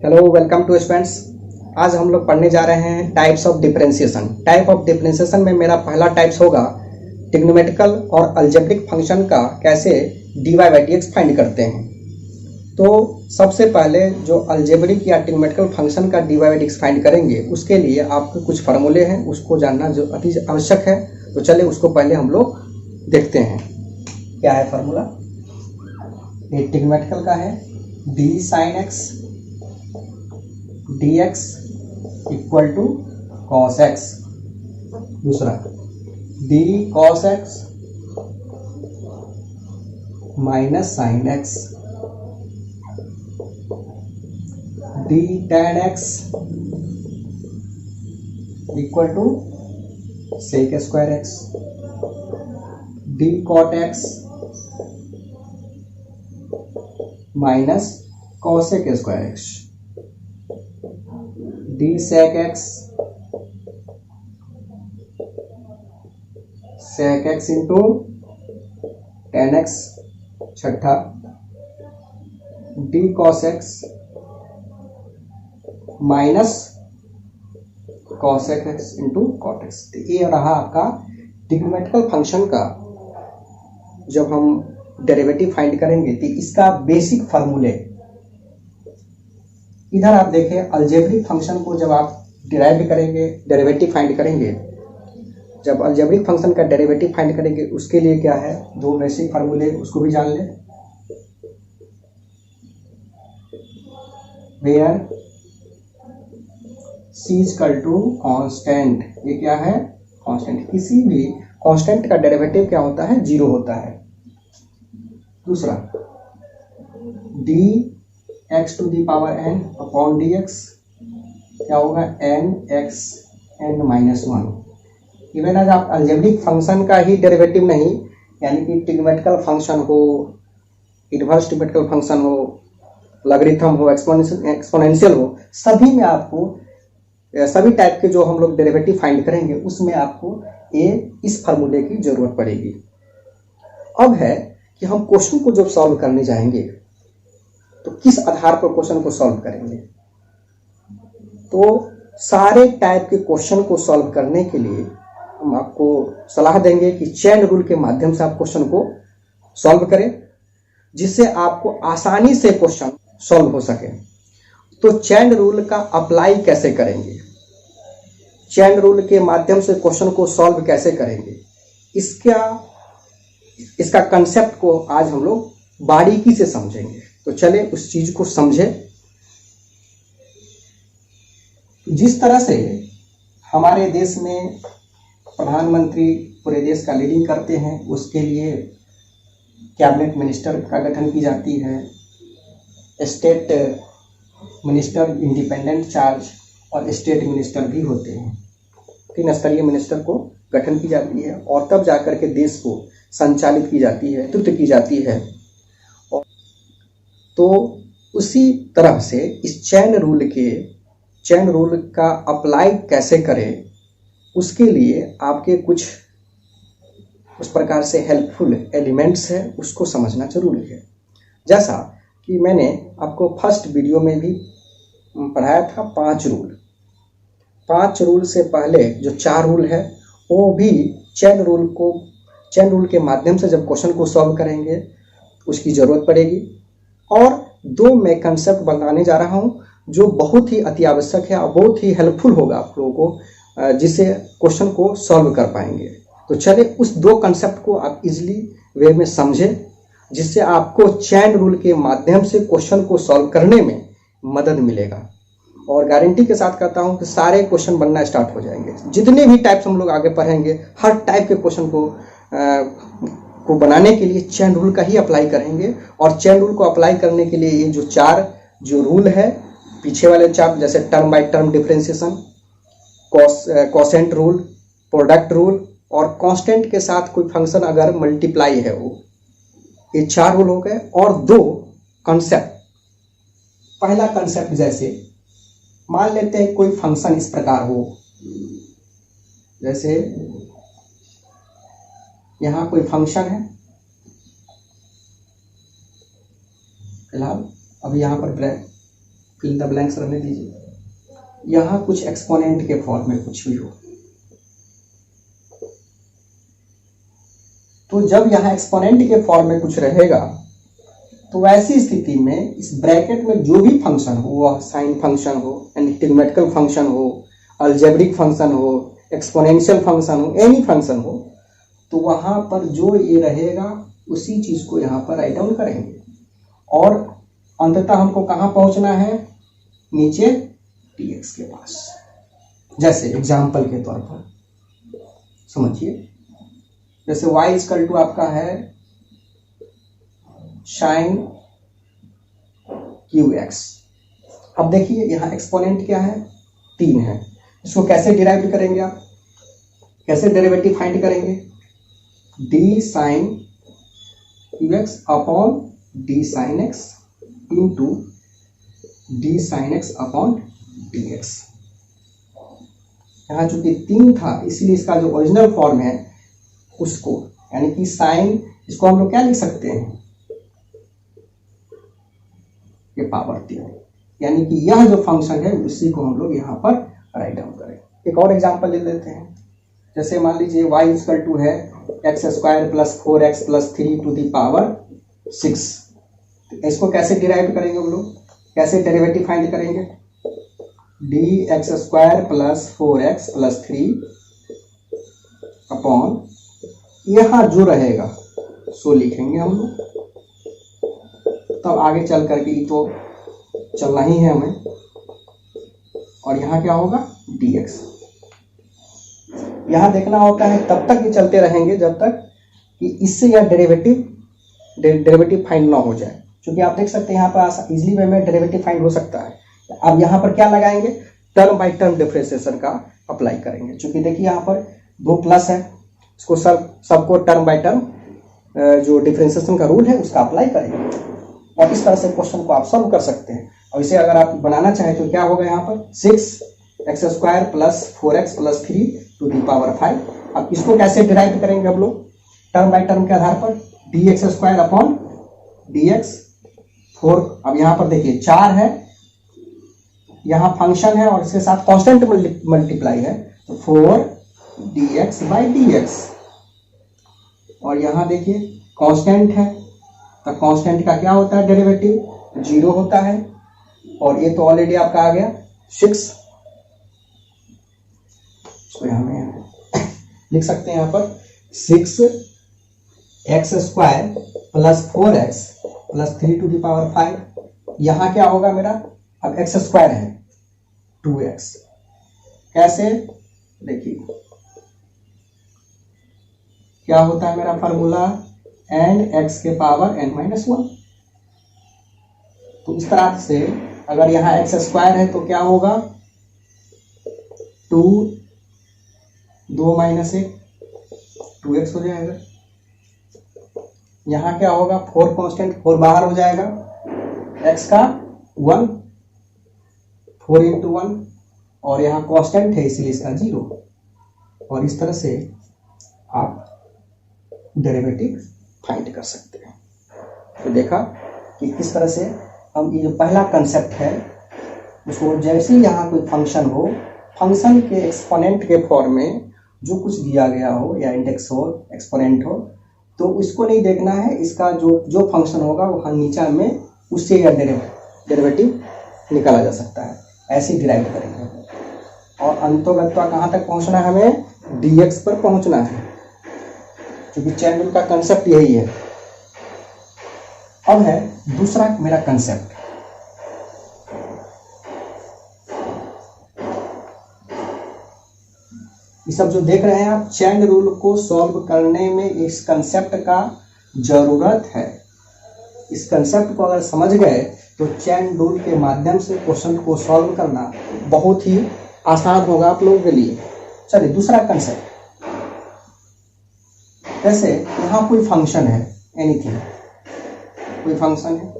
Hello, welcome to students. आज हम लोग पढ़ने जा रहे हैं types of differentiation. Type of differentiation में मेरा पहला टाइप्स होगा ट्रिग्नोमेट्रिकल और अलजेब्रिक फंक्शन का कैसे dy बाई dx फाइंड करते हैं। तो सबसे पहले जो अलजेब्रिक या ट्रिग्नोमेट्रिकल फंक्शन का dy बाई dx फाइंड करेंगे उसके लिए आपके कुछ फार्मूले हैं, उसको जानना जो अति आवश्यक है। तो चलिए उसको पहले हम लोग देखते हैं। क्या है फार्मूला? ये ट्रिग्नोमेट्रिकल का है d sin x dx equal to cos x. दूसरा d cos x minus sine x d tan x equal to sec square x d cot x minus cosec square x d sec x sec x into tan x। छठा d cos x minus cosec x into cot x। ये रहा आपका trigonometrical function का। जब हम derivative find करेंगे तो इसका बेसिक फार्मूले इधर आप देखें। अलजेब्रिक फंक्शन को जब आप डिराइव करेंगे, डेरिवेटिव फाइंड करेंगे, जब अलजेब्रिक फंक्शन का डेरिवेटिव फाइंड करेंगे उसके लिए क्या है, दो बेसिक फार्मूले, उसको भी जान लें। Where c equal to constant, ये क्या है? कांस्टेंट। किसी भी कांस्टेंट का डेरिवेटिव क्या होता है? जीरो होता है। दूसरा d x to the power n upon D x क्या होगा? n x n minus one. Even आज आप अलजेब्रिक फंक्शन का ही डेरिवेटिव नहीं, यानी कि ट्रिग्नोमेट्रिकल फंक्शन हो, इनवर्स ट्रिग्नोमेट्रिकल फंक्शन हो, लॉगरिथम हो, एक्सपोनेंशियल हो, सभी में आपको सभी टाइप के जो हम लोग डेरिवेटिव फाइंड करेंगे उसमें आपको इस फार्मूले की जरूरत पड़ेगी। अब है कि हम क्वेश्चन को जब सॉल्व करने जाएंगे तो किस आधार पर क्वेश्चन को सॉल्व करेंगे। तो सारे टाइप के क्वेश्चन को सॉल्व करने के लिए हम आपको सलाह देंगे कि चेन रूल के माध्यम से आप क्वेश्चन को सॉल्व करें, जिससे आपको आसानी से क्वेश्चन सॉल्व हो सके। तो चेन रूल का अप्लाई कैसे करेंगे, चेन रूल के माध्यम से क्वेश्चन को सॉल्व कैसे करेंगे, इसका कंसेप्ट को आज हम लोग बारीकी से समझेंगे। तो चले उस चीज को समझे। जिस तरह से हमारे देश में प्रधानमंत्री पूरे देश का लीडिंग करते हैं, उसके लिए कैबिनेट मिनिस्टर का गठन की जाती है, स्टेट मिनिस्टर इंडिपेंडेंट चार्ज और स्टेट मिनिस्टर भी होते हैं। 3 स्तरीय मिनिस्टर को गठन की जाती है और तब जाकर के देश को संचालित की जाती है, नेतृत्व की जाती है। तो उसी तरह से इस चेन रूल का अप्लाई कैसे करें, उसके लिए आपके कुछ उस प्रकार से हेल्पफुल एलिमेंट्स है, उसको समझना जरूरी है। जैसा कि मैंने आपको फर्स्ट वीडियो में भी पढ़ाया था 5 रूल। 5 रूल से पहले जो 4 रूल है वो भी चेन रूल के माध्यम से जब क्वेश्चन को सॉल्व करेंगे उसकी जरूरत पड़ेगी। और 2 मैं कंसेप्ट बताने जा रहा हूं जो बहुत ही अति आवश्यक है और बहुत ही हेल्पफुल होगा आप लोगों को, जिससे क्वेश्चन को सॉल्व कर पाएंगे। तो चले उस 2 कंसेप्ट को आप इजीली वे में समझें, जिससे आपको चेन रूल के माध्यम से क्वेश्चन को सॉल्व करने में मदद मिलेगा। और गारंटी के साथ कहता हूं कि सारे क्वेश्चन बनना स्टार्ट हो जाएंगे। जितने भी टाइप्स हम लोग आगे पढ़ेंगे, हर टाइप के क्वेश्चन को बनाने के लिए चेन रूल का ही अप्लाई करेंगे। और चेन रूल को अप्लाई करने के लिए ये जो 4 रूल है, पीछे वाले 4 जैसे term by term differentiation, quotient rule, product rule और कांस्टेंट के साथ कोई फंक्शन अगर मल्टीप्लाई है, वो ये 4 रूल हो गए। और 2 कंसेप्ट। पहला कंसेप्ट, जैसे मान लेते हैं कोई फंक्शन इस प्रकार हो, जैसे यहाँ कोई फंक्शन है, फिलहाल अभी यहाँ पर फिल इन द ब्लैंक्स रहने दीजिए। यहाँ कुछ एक्सपोनेंट के फॉर्म में कुछ भी हो, तो जब यहाँ एक्सपोनेंट के फॉर्म में कुछ रहेगा तो वैसी स्थिति में इस ब्रैकेट में जो भी फंक्शन हो, वह साइन फंक्शन हो, ट्रिग्मेटिकल फंक्शन हो, अलजेब्रिक फंक्शन हो, एक्सपोनेंशियल फंक्शन हो, एनी फंक्शन हो, तो वहाँ पर जो ये रहेगा उसी चीज को यहाँ पर राइट डाउन करेंगे और अंततः हमको कहाँ पहुंचना है, नीचे dx के पास। जैसे एग्जाम्पल के तौर पर समझिए, जैसे y इक्वल टू आपका है साइन qx। अब देखिए यहाँ एक्सपोनेंट क्या है, 3 है। इसको कैसे डिराइव करेंगे, आप कैसे डेरिवेटिव फाइंड करेंगे, d sine qx upon d sine x into d sine x upon dx। यहाँ चूंकि 3 था इसलिए इसका जो ओरिजिनल फॉर्म है उसको, यानी कि साइन, इसको हम लोग क्या लिख सकते हैं, ये पावर 3, यानी कि यह जो फंक्शन है उसी को हम लोग यहाँ पर राइट डाउन करें। एक और एग्जांपल ले लेते हैं, जैसे मान लीजिए y इक्वल टू है x square plus 4x plus 3 to the power 6। इसको कैसे डिराइव करेंगे हम लोग, कैसे डेरिवेटिव फाइंड करेंगे, d x square plus 4x plus 3 upon यहाँ जो रहेगा सो लिखेंगे हम लोग। तब आगे चल करके तो चलना ही है हमें, और यहाँ क्या होगा dx। यहाँ देखना होता है तब तक ये चलते रहेंगे जब तक कि इससे यह डेरिवेटिव फाइंड ना हो जाए, क्योंकि आप देख सकते हैं यहाँ पर इजीली वे में डेरिवेटिव फाइंड हो सकता है। अब यहाँ पर क्या लगाएंगे, टर्म बाय टर्म डिफरेंशिएशन का अप्लाई करेंगे। क्योंकि देखिए यहाँ पर 2 प्लस है, इसको सबको टर्म बाय टर्म जो डिफरेंशिएशन का रूल है उसका अप्लाई करेंगे, और इस तरह से क्वेश्चन को आप सॉल्व कर सकते हैं। और इसे अगर आप बनाना चाहें तो क्या होगा, यहाँ पर 6x square plus 4x plus 3 to the power 5। अब इसको कैसे डिराइव करेंगे हम लोग, टर्म बाय टर्म के आधार पर dx स्क्वायर अपॉन dx 4। अब यहाँ पर देखिए 4 है, यहाँ फंक्शन है और इसके साथ कांस्टेंट मल्टीप्लाई है, तो 4dx बाई dx। और यहाँ देखिए कांस्टेंट है, तो कांस्टेंट का क्या होता है, डेरिवेटिव 0 होता है, और ये तो ऑलरेडी आपका आ गया 6। इसको हमें लिख सकते हैं यहाँ पर 6x square plus 4x plus 3 to the power 5। यहाँ क्या होगा मेरा, अब x स्क्वायर है 2x, कैसे देखिए क्या होता है मेरा फार्मूला, एन एक्स के पावर n माइनस 1। तो इस तरह से अगर यहाँ एक्स स्क्वायर है तो क्या होगा 2 माइनस 1 2x हो जाएगा। यहाँ क्या होगा 4 कांस्टेंट, 4 बाहर हो जाएगा, x का 1 4 इंटू 1, और यहाँ कांस्टेंट है इसलिए इसका 0। और इस तरह से आप डेरिवेटिव फाइंड कर सकते हैं। तो देखा कि किस तरह से हम ये जो पहला कंसेप्ट है उसको, जैसे ही यहाँ कोई फंक्शन हो, फंक्शन के एक्सपोनेंट के फॉर्म में जो कुछ दिया गया हो या इंडेक्स हो, एक्सपोनेंट हो, तो इसको नहीं देखना है, इसका जो फंक्शन होगा वहाँ नीचा में उससे यह डेरिवेटिव निकाला जा सकता है, ऐसे डिराइव करेंगे। और अंतोगत्वा कहाँ तक पहुँचना है, हमें dx पर पहुँचना है, क्योंकि चैन रूल का कंसेप्ट यही है। अब है दूसरा मेरा कंसेप्ट, ये सब जो देख रहे हैं आप, चैन रूल को सॉल्व करने में इस कंसेप्ट का जरूरत है। इस कंसेप्ट को अगर समझ गए तो चैन रूल के माध्यम से क्वेश्चन को सॉल्व करना बहुत ही आसान होगा आप लोगों के लिए। चलिए दूसरा कंसेप्ट, जैसे यहाँ कोई फंक्शन है, एनीथिंग, कोई फंक्शन है,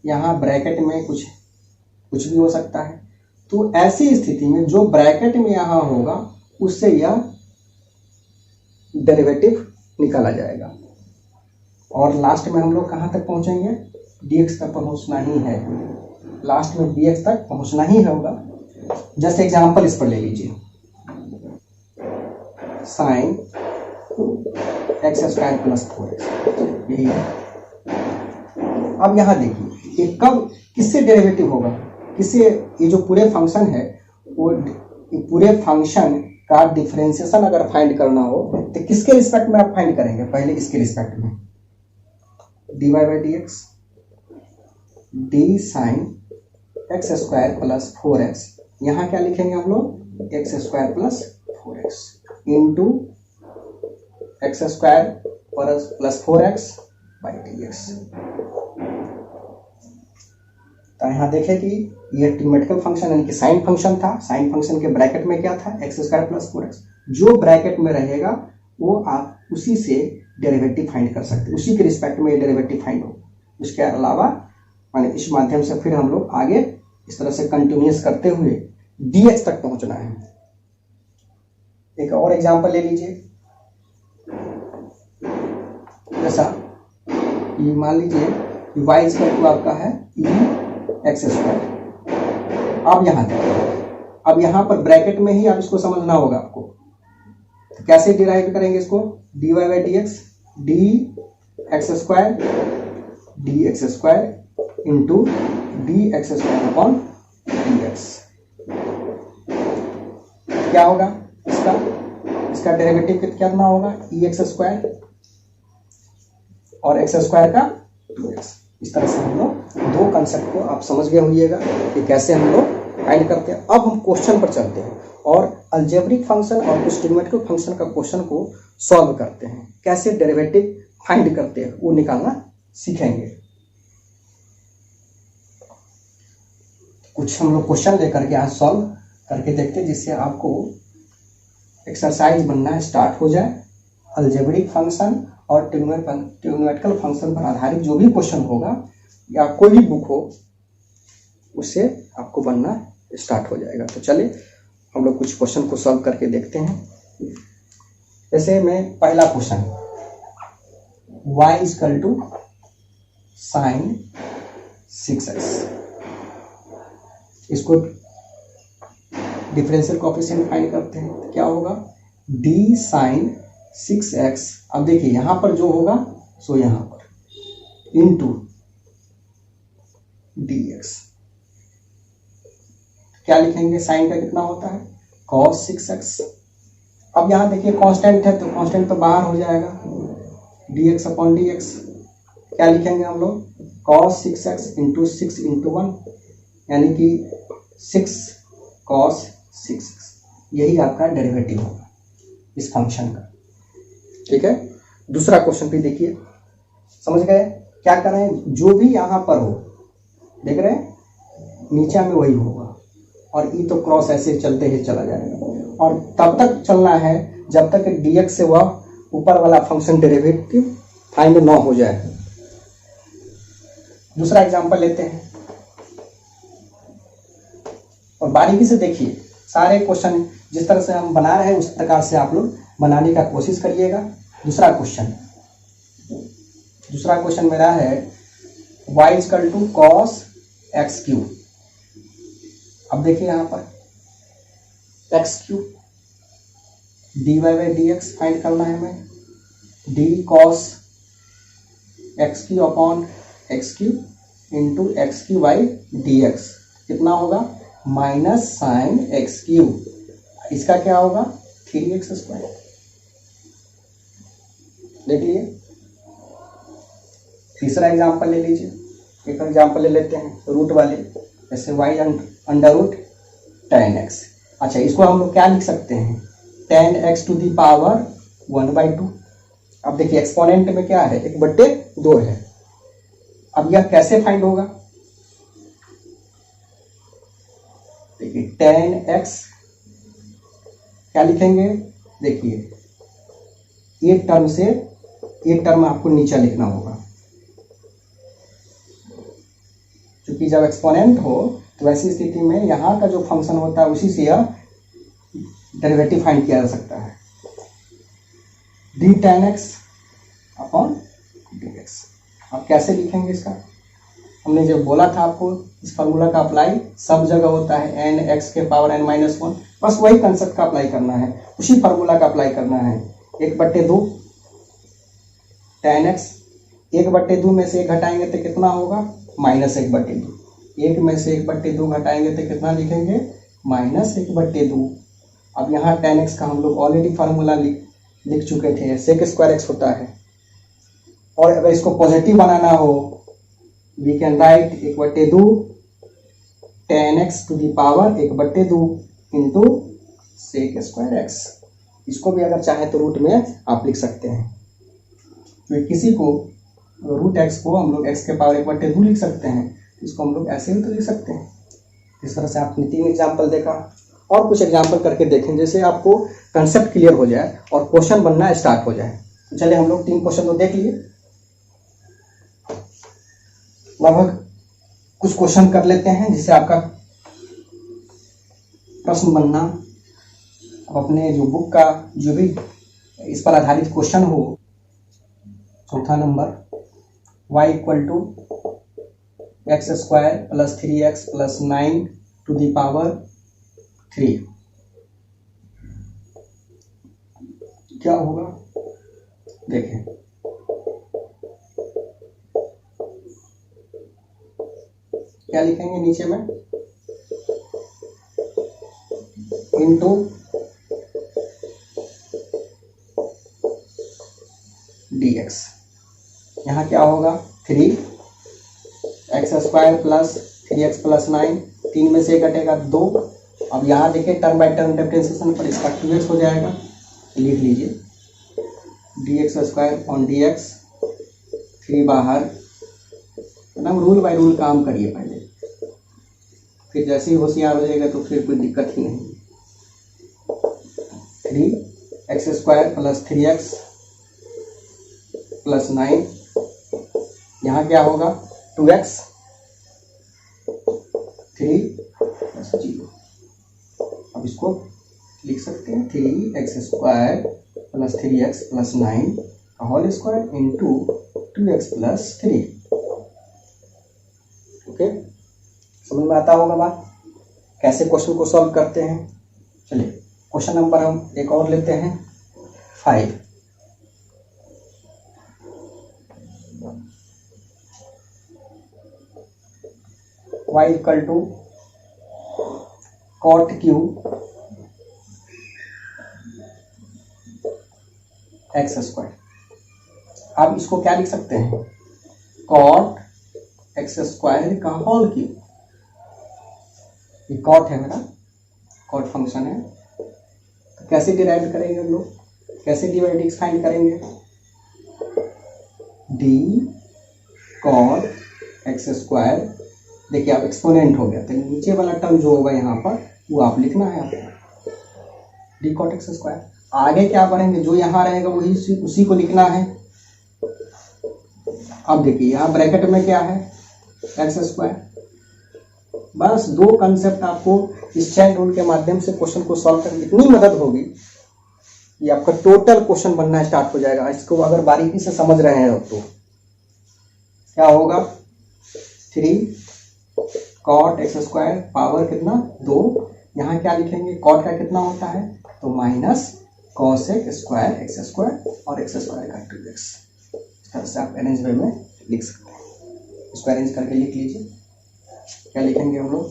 यहाँ ब्रैकेट में कुछ भी हो सकता है। तो ऐसी स्थिति में जो ब्रैकेट में यहाँ होगा उससे यह डेरिवेटिव निकाला जाएगा, और लास्ट में हम लोग कहाँ तक पहुंचेंगे, dx तक पहुंचना ही है, लास्ट में dx तक पहुंचना ही होगा। जस्ट एग्जांपल इस पर ले लीजिए, sine x square plus 4x, यही है। अब यहाँ देखिए ये कब किससे डेरिवेटिव होगा, किससे, ये जो पूरे फंक्शन है वो पूरे फंक्शन का डिफरेंशिएशन अगर फाइंड करना हो तो किसके रिस्पेक्ट में आप फाइंड करेंगे, पहले इसके रिस्पेक्ट में, dy by D x D sine x square plus 4x, यहाँ क्या लिखेंगे हम लोग, x square plus 4x into x square plus 4x by D x. तो यहाँ देखें कि ये ट्रिग्नोमेट्रिकल फंक्शन यानी कि साइन फंक्शन था, साइन फंक्शन के ब्रैकेट में क्या था, एक्स स्क्वायर प्लस 4x, जो ब्रैकेट में रहेगा वो आप उसी से डेरिवेटिव फाइंड कर सकते हैं, उसी के रिस्पेक्ट में डेरिवेटिव फाइंड हो। इसके अलावा माने इस माध्यम से फिर हम लोग आगे इस तरह से कंटिन्यूस करते हुए dx तक पहुंचना है। एक और एग्जांपल ले लीजिए, जैसा ये मान लीजिए y इक्वल टू आपका है एक्स स्क्वायर। अब यहाँ तक, अब यहाँ पर ब्रैकेट में ही आप इसको समझना होगा आपको, तो कैसे डिराइव करेंगे इसको, dy by D x D x square into D x square upon D x. क्या होगा इसका डेरिवेटिव कितना होगा, ई एक्स स्क्वायर और एक्स स्क्वायर का 2x। इस तरह से हम लोग दो कंसेप्ट को आप समझ गए होइएगा कि कैसे हम लोग फाइंड करते हैं। अब हम क्वेश्चन पर चलते हैं और अलजेब्रिक फंक्शन और कुछ ट्रिग्नोमेट्रिक फंक्शन का क्वेश्चन को सॉल्व करते हैं, कैसे डेरिवेटिव फाइंड करते हैं वो निकालना सीखेंगे। कुछ हम लोग क्वेश्चन लेकर के यहाँ सॉल्व करके देखते हैं, जिससे आपको एक्सरसाइज बनना स्टार्ट हो जाए। अलजेब्रिक फंक्शन और ट्रिग्नोमेट्रिकल फंक्शन पर आधारित जो भी क्वेश्चन होगा या कोई भी बुक हो उससे आपको बनना स्टार्ट हो जाएगा। तो चलिए हम लोग कुछ क्वेश्चन को सॉल्व करके देखते हैं। जैसे मैं पहला question, y equal to sine 6x, इसको डिफरेंशियल कोएफिशिएंट फाइंड करते हैं। तो क्या होगा, d साइन 6x, अब देखिए यहाँ पर जो होगा सो यहाँ पर इंटू dx, क्या लिखेंगे, साइन का कितना होता है cos 6x। अब यहाँ देखिए कांस्टेंट है तो कांस्टेंट तो बाहर हो जाएगा, dx अपॉन dx, क्या लिखेंगे हम लोग, cos 6x इंटू 6 इंटू 1, यानी कि 6 cos 6x, यही आपका डेरिवेटिव होगा इस फंक्शन का। ठीक है, दूसरा क्वेश्चन भी देखिए, समझ गए क्या कर रहे हैं, जो भी यहाँ पर हो देख रहे हैं नीचे में वही होगा और ई तो क्रॉस ऐसे चलते ही चला जाएगा, और तब तक चलना है जब तक dx से वह ऊपर वाला फंक्शन डेरिवेटिव फाइंड ना हो जाए। दूसरा एग्जांपल लेते हैं और बारीकी से देखिए, सारे क्वेश्चन जिस तरह से हम बना रहे हैं उस प्रकार से आप लोग बनाने का कोशिश करिएगा। दूसरा क्वेश्चन मेरा है y equal to cos x cube. अब देखिए यहाँ पर x cube dy by D x find करना है हमें, d cos x cube upon x cube into x cube by D x, कितना होगा माइनस साइन एक्स क्यूब, इसका क्या होगा 3x स्क्वायर। देख लिए। तीसरा एग्जांपल ले लीजिए, एक एग्जांपल ले लेते हैं रूट वाले, जैसे y under root ten x. अच्छा, इसको हम लोग क्या लिख सकते हैं, ten x to the power 1/2। अब देखिए एक्सपोनेंट में क्या है, 1/2 है। अब यह कैसे फाइंड होगा, देखिए टेन एक्स क्या लिखेंगे, देखिए एक टर्म से एक टर्म आपको नीचे लिखना होगा, क्योंकि जब एक्सपोनेंट हो तो ऐसी स्थिति में यहाँ का जो फंक्शन होता है उसी से यह डेरिवेटिव फाइंड किया जा सकता है, d tan x upon dx। अब कैसे लिखेंगे इसका, हमने जब बोला था आपको इस फार्मूला का अप्लाई सब जगह होता है, n x के पावर n-1, बस वही कंसेप्ट का अप्लाई करना है, उसी फार्मूला का अप्लाई करना है। 1/2 tan x, 1/2 में से 1 घटाएंगे तो कितना होगा, -1/2। 1 में से 1/2 घटाएंगे तो कितना लिखेंगे, -1/2। अब यहाँ tan x का हम लोग ऑलरेडी फार्मूला लिख चुके थे, sec² x होता है। और अगर इसको पॉजिटिव बनाना हो, we can write 1/2 tan x to the power 1/2 into sec² x। इसको भी अगर चाहे तो रूट में आप लिख सकते हैं, तो किसी को रूट x को हम लोग x के पावर 1/2 लिख सकते हैं, इसको हम लोग ऐसे भी तो लिख सकते हैं। इस तरह से आपने 3 एग्जाम्पल देखा, और कुछ एग्जाम्पल करके देखें जिससे आपको कंसेप्ट क्लियर हो जाए और क्वेश्चन बनना स्टार्ट हो जाए। तो चलिए हम लोग 3 क्वेश्चन तो देख लिए, लगभग कुछ क्वेश्चन कर लेते हैं जिससे आपका प्रश्न बनना, अब अपने जो बुक का जो भी इस पर आधारित क्वेश्चन हो। चौथा नंबर, y = x² + 3x + 9 to the power 3 क्या होगा, देखें। क्या लिखेंगे नीचे में, इंटू dx। यहाँ क्या होगा, 3x² + 3x + 9, 3 में से 1 घटेगा 2। अब यहाँ देखिए टर्म बाय टर्म डिफरेंशिएशन पर इसका 2x हो जाएगा, लिख लीजिए dx² dx, 3 बाहर, एकदम रूल बाय रूल काम करिए पहले, फिर जैसे ही होशियार हो जाएगा तो फिर कोई दिक्कत ही नहीं। 3x² + 3x + 9, यहाँ क्या होगा, 2x, 3 + 0। अब इसको लिख सकते हैं 3x² + 3x + 9 का whole square into 2x + 3। Okay, समझ में आता होगा बात, कैसे क्वेश्चन को सॉल्व करते हैं। चलिए क्वेश्चन नंबर हम एक और लेते हैं, 5। y = cot cube x²। आप इसको क्या लिख सकते हैं, cot x² का होल क्यूब। ये कॉट है मेरा, कॉट फंक्शन है, तो कैसे डिराइव करेंगे हम लोग, कैसे डिवाइड फाइंड करेंगे, d cot x²। देखिए आप एक्सपोनेंट हो गया, तो नीचे वाला टर्म जो होगा यहाँ पर वो आप लिखना है आपको, d cot x²। आगे क्या बढ़ेंगे, जो यहाँ रहेगा वही उसी को लिखना है। अब देखिए यहाँ ब्रैकेट में क्या है, x²। बस 2 कंसेप्ट आपको इस चैन रूल के माध्यम से क्वेश्चन को सॉल्व करने में इतनी मदद होगी कि आपका टोटल क्वेश्चन बनना स्टार्ट हो जाएगा। इसको अगर बारीकी से समझ रहे हैं तो क्या होगा, 3 cot x² पावर कितना, 2। यहाँ क्या लिखेंगे, कॉट का कितना होता है, तो माइनस cosec² x² और x² का 2x। इस तरह से आप अरेंज वे में लिख सकते हैं। इसको अरेंज करके लिख लीजिए, क्या लिखेंगे हम लोग,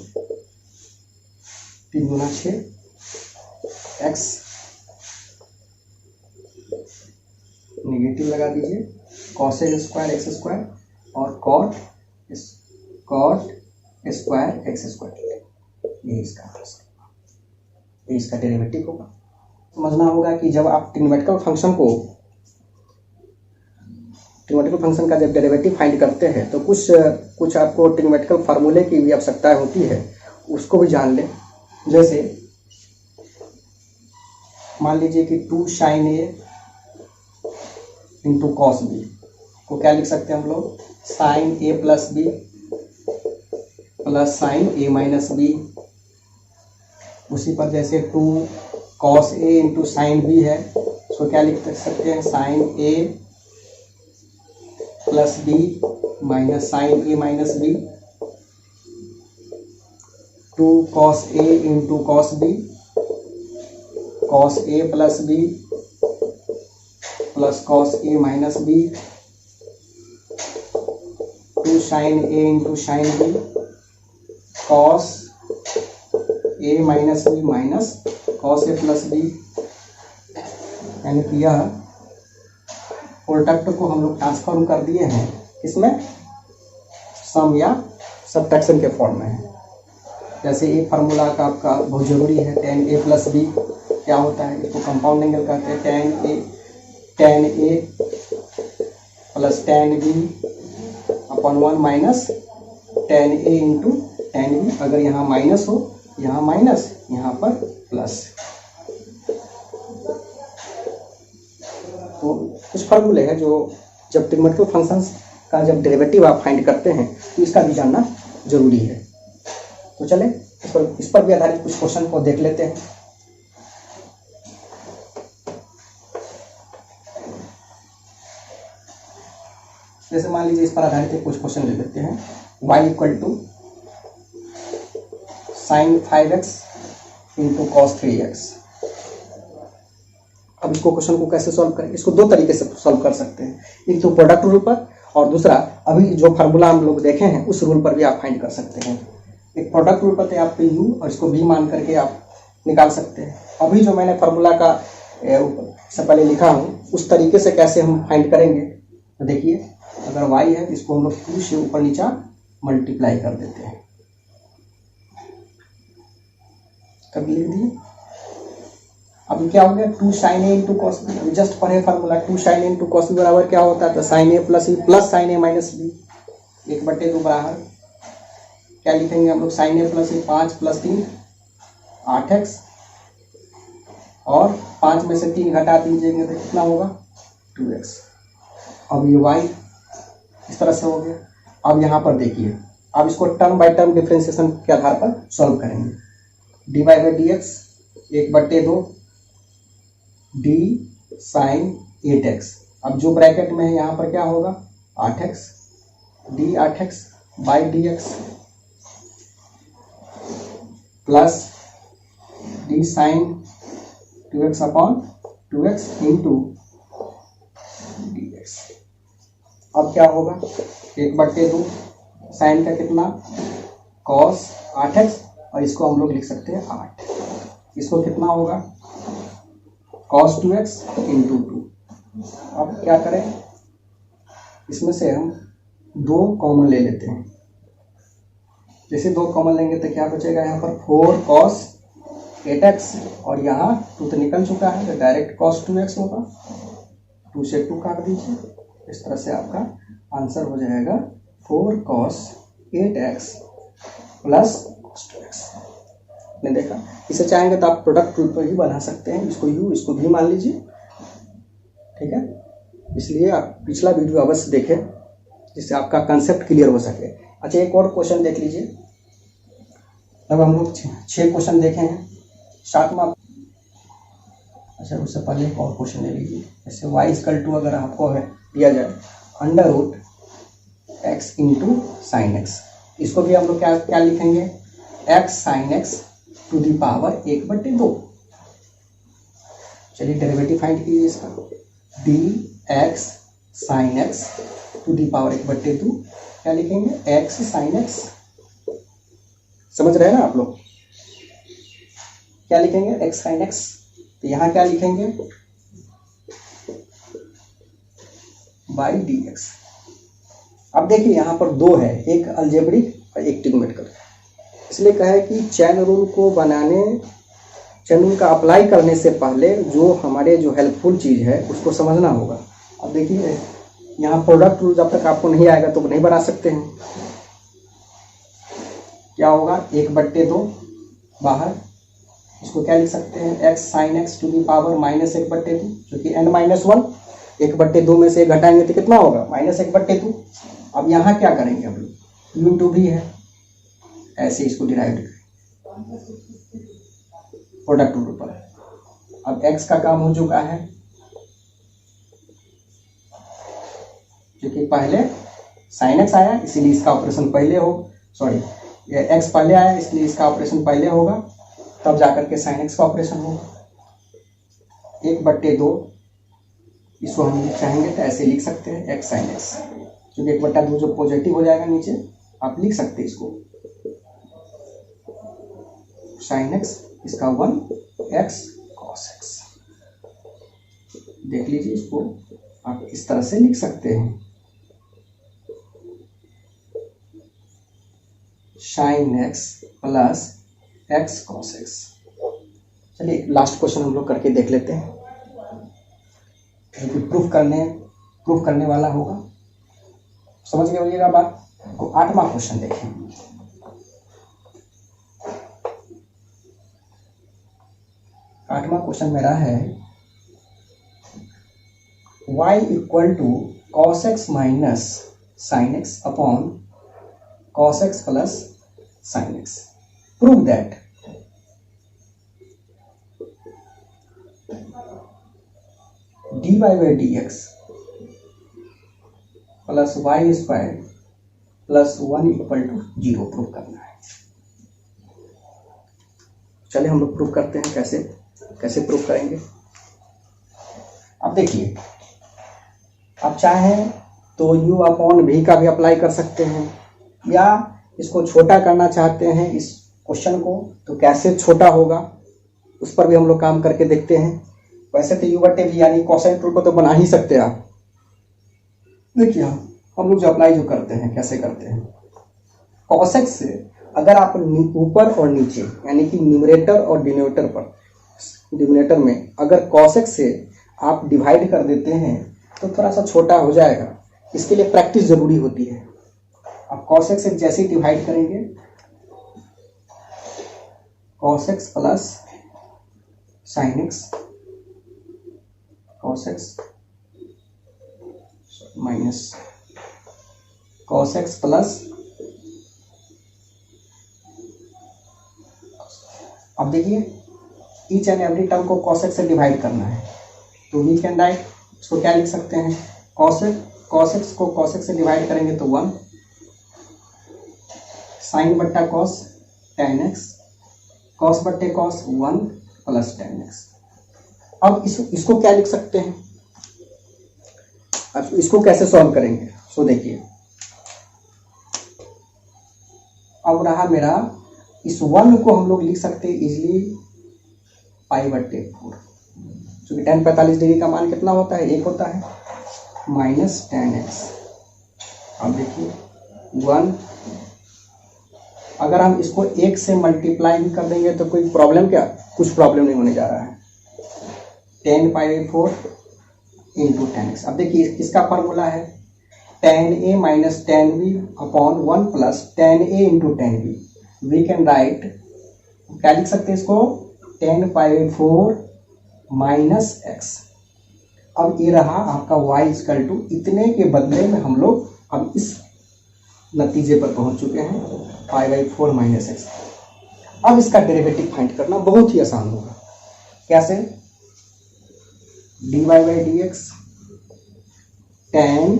3 × 6 x, नेगेटिव लगा दीजिए, cosec² x² और cot स्क्वायर x²। ये इसका डेरिवेटिव होगा। समझना होगा कि जब आप ट्रिग्नोमेट्रिकल फंक्शन का जब डेरिवेटिव फाइंड करते हैं तो कुछ आपको ट्रिग्नोमेट्रिकल फार्मूले की भी आवश्यकता होती है, उसको भी जान लें। जैसे मान लीजिए कि 2 sin a × cos b को क्या लिख सकते हैं हम लोग, sin a + b + sin a - b। उसी पर जैसे 2 cos a × sin b है, उसको क्या लिख सकते हैं, sin a + b minus sine a minus b, 2 cos a into cos b, cos a plus b plus cos a minus b, 2 sine a into sine b, cos a minus b minus cos a plus b. यानी कि यह product को हम लोग transform कर दिए हैं इसमें सम या सबट्रैक्शन के फॉर्म में है। जैसे एक फार्मूला का आपका बहुत जरूरी है, tan a प्लस बी क्या होता है, इसको कंपाउंड एंगल कहते हैं। tan a plus tan b upon 1 minus tan a into tan b। अगर यहाँ माइनस हो, यहाँ माइनस, यहाँ पर प्लस। तो कुछ फार्मूले हैं जो जब ट्रिग्नोमेट्रिक फंक्शंस का जब डेरिवेटिव आप फाइंड करते हैं तो इसका भी जानना जरूरी है। तो चले इस पर भी आधारित कुछ क्वेश्चन को देख लेते हैं। जैसे मान लीजिए इस पर आधारित कुछ क्वेश्चन ले लेते हैं। y equal to sine 5x into cos 3x। अब इसको क्वेश्चन को कैसे सॉल्व करें? इसको दो तरीके से सॉल्व कर सकते हैं, एक तो प्रोडक्ट रूल पर और दूसरा अभी जो फार्मूला हम लोग देखे हैं उस रूल पर भी आप फाइंड कर सकते हैं। एक प्रोडक्ट रूल पर आप पे u और इसको v मान करके आप निकाल सकते हैं। अभी जो मैंने फार्मूला का से पहले लिखा हूँ उस तरीके से कैसे हम फाइंड करेंगे, तो देखिए अगर y है तो इसको हम लोग 2 से ऊपर नीचा मल्टीप्लाई कर देते हैं। कब लिख दिए? अभी क्या हो गया, 2 sine a into cos B. अभी जस्ट पढ़े formula 2 sine a into cos B बराबर क्या होता है, तो sign A plus b plus sign a minus B 1/2 बराबर क्या लिखेंगे हम लोग, साइन ए प्लस बी 5 प्लस 3 8x और 5 में से 3 घटा दीजिएंगे तो कितना होगा 2x। अब ये y इस तरह से हो गया। अब यहाँ पर देखिए, अब इसको टर्म बाय टर्म डिफरेंशिएशन के आधार पर सॉल्व करेंगे। dy by D x 1/2 d sine 8x। अब जो ब्रैकेट में है यहाँ पर क्या होगा 8x, d 8x by D x plus d sine 2x upon 2x into dx। अब क्या होगा 1/2 साइन का कितना cos 8x और इसको हम लोग लिख सकते हैं 8। इसको कितना होगा cos 2x इंटू 2। अब क्या करें, इसमें से हम 2 कॉमन ले लेते हैं। जैसे 2 कॉमन लेंगे तो क्या बचेगा यहाँ पर 4 cos 8x और यहाँ 2 तो निकल चुका है तो डायरेक्ट cos 2x होगा। 2 से 2 काट दीजिए, इस तरह से आपका आंसर हो जाएगा 4 cos 8x plus cos 2x। आपने देखा, इसे चाहेंगे तो आप प्रोडक्ट रूल पर ही बना सकते हैं। इसको u इसको v मान लीजिए, ठीक है। इसलिए आप पिछला वीडियो अवश्य देखें जिससे आपका कंसेप्ट क्लियर हो सके। अच्छा, एक और क्वेश्चन देख लीजिए। अब हम लोग 6 क्वेश्चन देखे हैं, 7वां। अच्छा, उससे पहले एक और क्वेश्चन ले लीजिए। जैसे y इक्वल टू अगर आपको है दिया जाए under root x into sine x, इसको भी हम लोग क्या लिखेंगे x sine x to the power 1/2। चलिए डेरिवेटिव फाइंड कीजिए इसका, dx sine x to the power 1/2 क्या लिखेंगे x साइन एक्स। समझ रहे हैं ना आप लोग, क्या लिखेंगे x साइन एक्स। तो यहाँ क्या लिखेंगे बाई डी एक्स। अब देखिए यहाँ पर 2 है, एक अलजेब्रिक और एक ट्रिग्नोमेट्रिकल। इसलिए कहा है कि चैन रूल को बनाने, चैन रूल का अप्लाई करने से पहले जो हमारे जो हेल्पफुल चीज़ है उसको समझना होगा। अब देखिए यहाँ प्रोडक्ट रूल जब तक आपको नहीं आएगा तो नहीं बना सकते हैं। क्या होगा 1/2 बाहर, इसको क्या लिख सकते हैं x sine x to the power -1/2 जो कि n-1। 1/2 में से 1 घटाएंगे तो कितना होगा -1/2। अब यहाँ क्या करेंगे हम लोग, u इंटू v है, ऐसे इसको डिराइव करें प्रोडक्ट रूल पर। अब x का काम हो चुका है, क्योंकि पहले साइन एक्स आया इसीलिए इसका ऑपरेशन पहले हो, सॉरी ये एक्स पहले आया इसलिए इसका ऑपरेशन पहले होगा, तब जाकर के साइन एक्स का ऑपरेशन होगा। 1/2 इसको हम लिख चाहेंगे तो ऐसे लिख सकते हैं एक्स साइन एक्स, क्योंकि 1/2 जो पॉजिटिव हो जाएगा नीचे आप लिख सकते हैं इसको साइन एक्स, इसका 1 एक्स कॉस एक्स। देख लीजिए इसको आप इस तरह से लिख सकते हैं sine x plus x cos x. चलिए लास्ट क्वेश्चन हम लोग करके देख लेते हैं, जो कि प्रूफ करने वाला होगा। समझ गए होइएगा बात। तो 8वां क्वेश्चन देखें। 8वां क्वेश्चन मेरा है y equal to cos x minus sine x upon cos x plus sine x. Prove that dy by D x plus Y square plus 1 equal to 0 prove करना है। चलिए हम लोग प्रूव करते हैं, कैसे प्रूव करेंगे। अब देखिए, आप चाहें तो u अपॉन v का भी अप्लाई कर सकते हैं, या इसको छोटा करना चाहते हैं इस क्वेश्चन को तो कैसे छोटा होगा उस पर भी हम लोग काम करके देखते हैं। वैसे तो u/v यानी कोसाइन रूल को तो बना ही सकते हैं आप। देखिए हम लोग जो अप्लाई जो करते हैं कैसे करते हैं, cos x से अगर आप ऊपर और नीचे यानी कि न्यूमरेटर और डिनोमिनेटर में अगर cos x से आप डिवाइड कर देते हैं तो थोड़ा सा छोटा हो जाएगा। इसके लिए प्रैक्टिस जरूरी होती है। आप cos x से जैसे ही डिवाइड करेंगे cos x plus sin x, cos x minus cos x plus, अब देखिए ईच एंड एवरी टर्म को cos x से डिवाइड करना है तो वी कैन राइट, इसको क्या लिख सकते हैं, cos x को cos x से डिवाइड करेंगे तो 1 साइन बट्टा cos tan x, cos बट्टे cos 1 प्लस tan x। अब इसको क्या लिख सकते हैं, अब इसको कैसे सॉल्व करेंगे। सो देखिए अब रहा मेरा, इस 1 को हम लोग लिख सकते हैं इजिली π/4, क्योंकि tan 45 डिग्री का मान कितना होता है, 1 होता है, माइनस tan x। अब देखिए 1, अगर हम इसको 1 से मल्टीप्लाई भी कर देंगे तो कोई प्रॉब्लम, क्या कुछ प्रॉब्लम नहीं होने जा रहा है। tan π/4 into tan x। अब देखिए इसका फॉर्मूला है tan a minus tan b upon 1 plus tan a into tan b। We can write, क्या लिख सकते हैं इसको, tan π/4 माइनस x। अब ये रहा आपका y इक्वल टू, इतने के बदले में हम लोग अब इस नतीजे पर पहुंच चुके हैं π/4 माइनस x। अब इसका डेरिवेटिव फाइंड करना बहुत ही आसान होगा। कैसे, dy by D X tan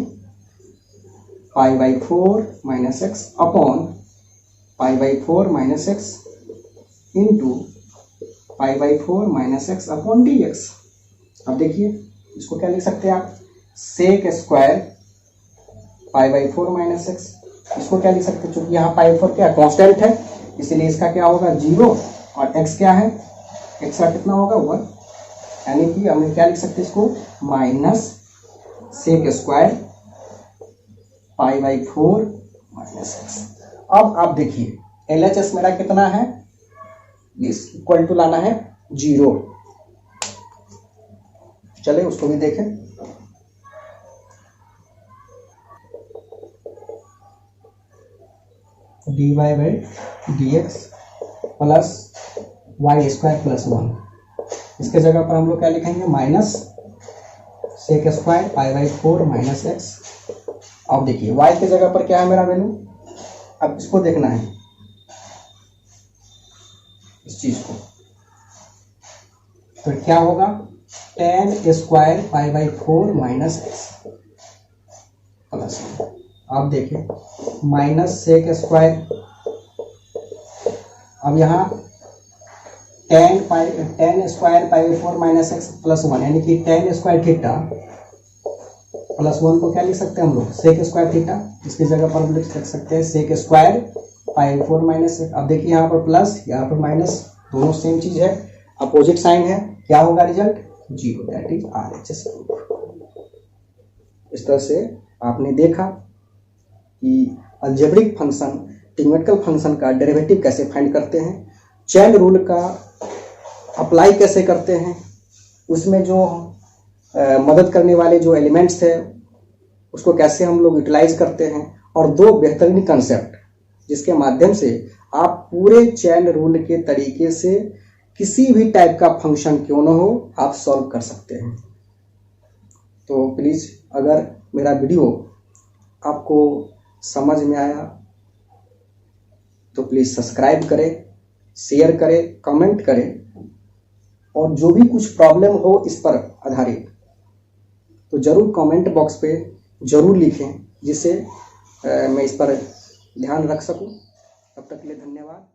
π/4 minus x upon π/4 minus x into π/4 minus x upon D X. अब देखिए इसको क्या लिख सकते हैं आप, सेक स्क्वायर π/4 माइनस x। इसको क्या लिख सकते हैं, चूंकि यहाँ π/4 क्या कांस्टेंट है इसीलिए इसका क्या होगा 0, और x क्या है, x का कितना होगा 1, यानी कि हम क्या लिख सकते हैं इसको, minus sec square π/4 minus x। अब आप देखिए LHS मेरा कितना है, इस इक्वल टू लाना है 0। चले उसको भी देखें। dy by D x plus Y square plus 1, इसके जगह पर हम लोग क्या लिखेंगे, minus sec square π/4 minus x। अब देखिए y के जगह पर क्या है मेरा वैल्यू, अब इसको देखना है इस चीज को, तो क्या होगा tan square π/4 minus x plus. आप देखें माइनस सेक स्क्वायर, अब यहाँ tan square pi 4 minus X plus 1, यानी कि टेन स्क्वायर थीटा प्लस 1 को क्या लिख सकते हैं हम लोग, सेक स्क्वायर थीटा। इसकी जगह पर हम लिख सकते हैं sec square pi 4 minus x. अब देखिए यहाँ पर प्लस, यहाँ पर माइनस, दोनों सेम चीज है, अपोजिट साइन है, क्या होगा result, zero, that is RHS proof. इस तरह से आपने देखा कि अलजेब्रिक फंक्शन, ट्रिग्नोमेट्रिकल फंक्शन का डेरिवेटिव कैसे फाइंड करते हैं, चेन रूल का अप्लाई कैसे करते हैं, उसमें जो मदद करने वाले जो एलिमेंट्स थे उसको कैसे हम लोग यूटिलाइज करते हैं, और दो बेहतरीन कंसेप्ट जिसके माध्यम से आप पूरे चेन रूल के तरीके से किसी भी टाइप का फंक्शन क्यों ना हो आप सॉल्व कर सकते हैं। तो प्लीज़ अगर मेरा वीडियो आपको समझ में आया तो प्लीज़ सब्सक्राइब करें, शेयर करें, कमेंट करें, और जो भी कुछ प्रॉब्लम हो इस पर आधारित तो ज़रूर कमेंट बॉक्स पे ज़रूर लिखें, जिससे मैं इस पर ध्यान रख सकूं। तब तक के लिए धन्यवाद।